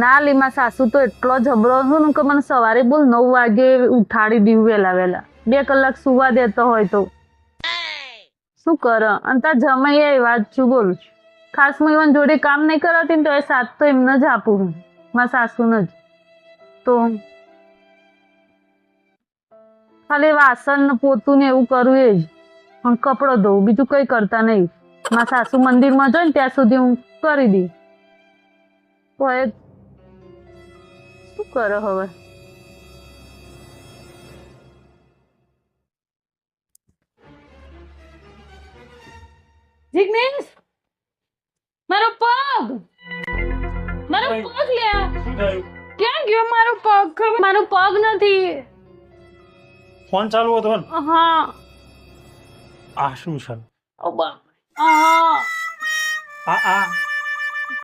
ના લીમા સાસુ તો એટલો જબરો હતો ને કે મને સવારે બોલ 9 વાગે ઉઠાડી દીધું વહેલા 2 કલાક સુવા દેતો હોય તો શું કર અને તાર જમાઈ એ વાત છું બોલ ખાસ હું એવન જોડે કામ નહીં કરાતી ને તો એ સાથ તો એમને જ આપું હું મારા સાસુને જ તો ખાલી વાસણ ને પોતું ને એવું કરું એ જ પણ કપડો ધોવું બીજું કઈ કરતા નહીં મારા સાસુ મંદિરમાં જાય ને ત્યાં સુધી હું કરી દી તો એ શું કરે હવે જિગ્નેશ મારો પગ લે ક્યાં ગયો મારો પગ નથી ફોન ચાલુ હતો ને હા આ શું છે ઓ બા આ